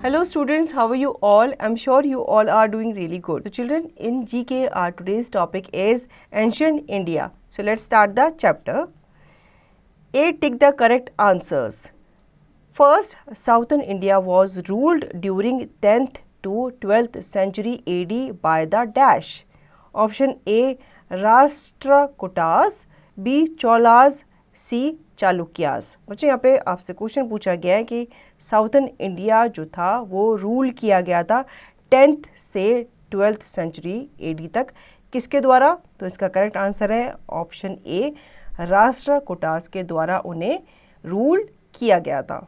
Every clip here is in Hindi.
Hello students, how are you all? I'm sure you all are doing really good. So children, in GK our today's topic is Ancient India. So let's start the chapter. A, tick the correct answers. First, Southern India was ruled during 10th to 12th century AD by the dash. Option A, Rashtrakutas, B, Cholas, C, Chalukyas. बच्चों यहाँ पे आपसे क्वेश्चन पूछा गया है कि साउथर्न इंडिया जो था वो रूल किया गया था 10th से 12th सेंचुरी एडी तक किसके द्वारा? तो इसका करेक्ट आंसर है ऑप्शन ए, राष्ट्रकूटास के द्वारा उन्हें रूल किया गया था।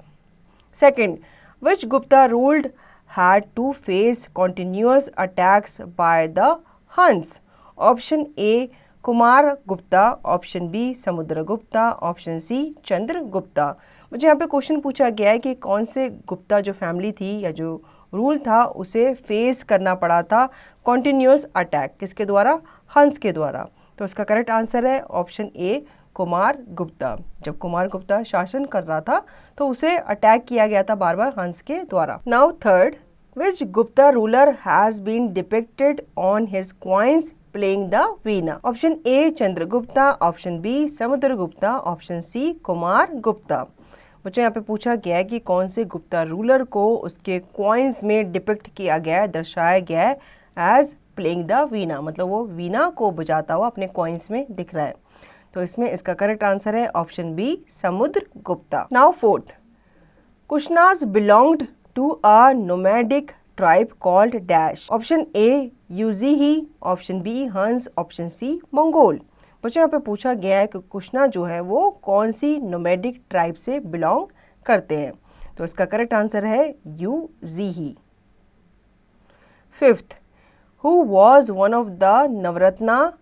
Second, which Gupta ruled had to face continuous attacks by the Huns? Option A, Kumar Gupta, option B, Samudra Gupta, option C, Chandra Gupta. मुझे यहाँ पे क्वेश्चन पूछा गया है कि कौन से गुप्ता जो फैमिली थी या जो रूल था उसे फेस करना पड़ा था कॉन्टिन्यूअस अटैक किसके द्वारा? हंस के द्वारा। तो इसका करेक्ट आंसर है ऑप्शन ए, कुमार गुप्ता। जब कुमार गुप्ता शासन कर रहा था तो उसे अटैक किया गया था बार बार हंस के द्वारा। Now third, which Gupta ruler has been depicted on his coins playing the veena? Option A, Chandragupta, option B, Samudragupta, option C, Kumar Gupta. बच्चों यहाँ पे पूछा गया है कि कौन से गुप्ता रूलर को उसके कॉइन्स में डिपिक्ट किया गया है, दर्शाया गया है एज प्लेइंग द वीना, मतलब वो वीना को बजाता हुआ अपने कॉइन्स में दिख रहा है। तो इसमें इसका करेक्ट आंसर है option B, Samudragupta. Now fourth, Kushanas belonged to a nomadic tribe called dash. Option A, Yuezhi, option B, Huns, option C, Mongol. बच्चों यहाँ पे पूछा गया है कि कुशना जो है वो कौन सी नोमैडिक ट्राइब से बिलोंग करते हैं? तो इसका करेक्ट आंसर है Yuezhi. Fifth, who was one of the Navaratna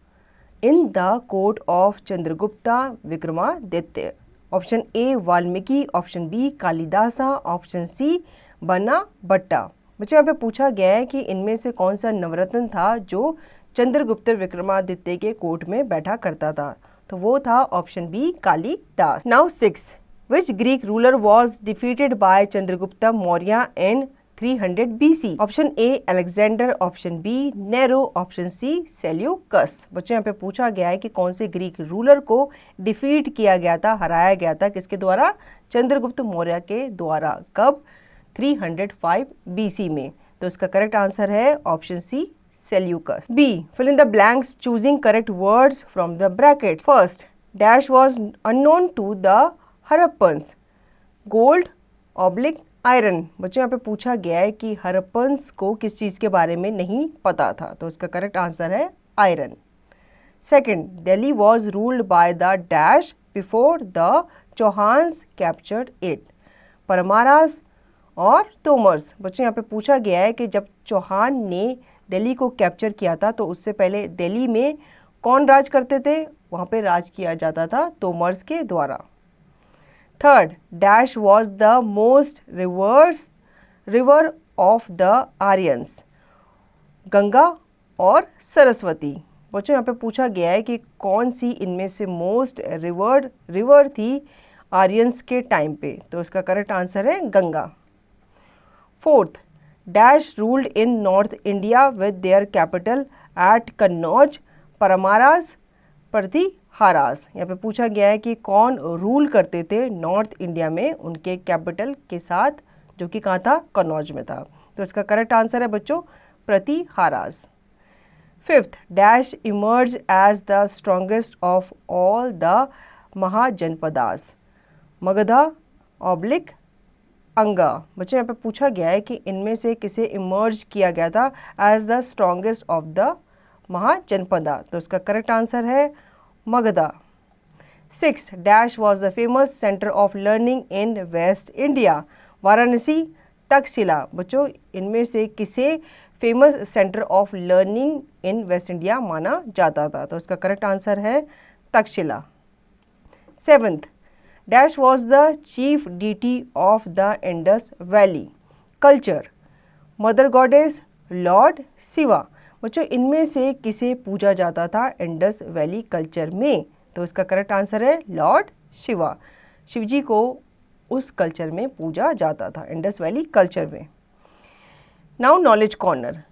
in the court of Chandragupta Vikramaditya? Option A, Valmiki, option B, Kalidasa, option C, Bana Bhatta. बच्चों यहाँ पे पूछा गया है कि इनमें से कौन सा नवरत्न था जो चंद्रगुप्त विक्रमादित्य के कोर्ट में बैठा करता था? तो वो था option B, Kalidas. Now six, which Greek ruler was defeated by Chandragupta Maurya in 300 BC? Option A, Alexander, option B, Nero, option C, Seleucus. बच्चों यहाँ पे पूछा गया है कि कौन से ग्रीक रूलर को डिफीट किया गया था, हराया गया था किसके द्वारा? चंद्रगुप्त मौर्य के द्वारा। कब? 305 BC में। तो इसका करेक्ट आंसर है option C, Seleucus. B, fill in the blanks choosing correct words from the brackets. First, dash was unknown to the Harappans, gold, oblique, iron. बच्चों यहाँ पे पूछा गया है कि हड़प्पन्स को किस चीज के बारे में नहीं पता था? तो इसका करेक्ट आंसर है iron. Second, Delhi was ruled by the dash before the Chauhans captured it, Paramaras और तोमर्स। बच्चों यहाँ पे पूछा गया है कि जब चौहान ने दिल्ली को कैप्चर किया था तो उससे पहले दिल्ली में कौन राज करते थे? वहाँ पे राज किया जाता था तोमर्स के द्वारा। Third, dash was the most river of the Aryans, Ganga और सरस्वती। बच्चों यहाँ पे पूछा गया है कि कौन सी इनमें से मोस्ट रिवर्ड रिवर थी आर्यंस के टाइम पे? तो इसका करेक्ट आंसर है Ganga. Fourth, dash ruled in north India with their capital at Kannauj, Paramaras, Pratiharas. यहाँ पे पूछा गया है कि कौन रूल करते थे नॉर्थ इंडिया में उनके कैपिटल के साथ, जो कि कहाँ था? कन्नौज में था। तो इसका करेक्ट आंसर है बच्चों Pratiharas. Fifth, dash emerge as the strongest of all the Mahajanapadas, Magadha, oblique, Anga. बच्चों यहाँ पे पूछा गया है कि इनमें से किसे इमर्ज किया गया था as the strongest of the Mahajanapada? तो इसका करेक्ट आंसर है Magadha. Six, dash was the famous centre of learning in west India, Varanasi, Takshashila. बच्चों इनमें से किसे famous centre of learning in west India माना जाता था? तो इसका करेक्ट आंसर है Takshashila. Seventh, dash was the chief deity of the Indus valley, culture, mother goddess, lord Shiva. बच्चों इनमें से किसे पूजा जाता था इंडस वैली कल्चर में? तो इसका करेक्ट आंसर है लॉर्ड शिवा। शिवजी को उस कल्चर में पूजा जाता था, इंडस वैली कल्चर में। Now knowledge corner.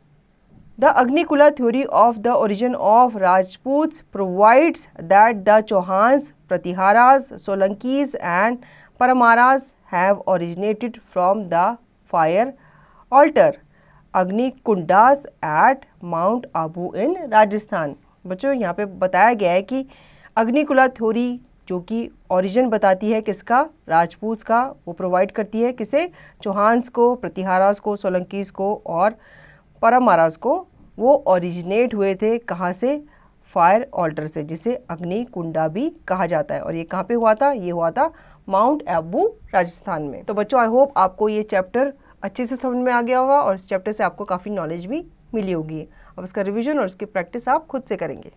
The Agnikula theory of the origin of Rajputs provides that the Chauhans, Pratiharas, Solankis and Paramaras have originated from the fire altar Agnikundas at Mount Abu in Rajasthan. बच्चों यहाँ पे बताया गया है कि अग्निकुला थ्योरी जो कि ओरिजिन बताती है किसका, राजपूत का, वो प्रोवाइड करती है किसे, चौहान्स को, प्रतिहारास को, सोलंकीस को और परमारास को। वो ओरिजिनेट हुए थे कहाँ से, फायर ऑल्टर से, जिसे अग्निकुंडा भी कहा जाता है। और ये कहाँ पे हुआ था, ये हुआ था माउंट आबू राजस्थान में। तो बच्चों आई होप आपको ये चैप्टर अच्छे से समझ में आ गया होगा और इस चैप्टर से आपको काफ़ी नॉलेज भी मिली होगी। अब इसका रिवीजन और इसकी प्रैक्टिस आप खुद से करेंगे।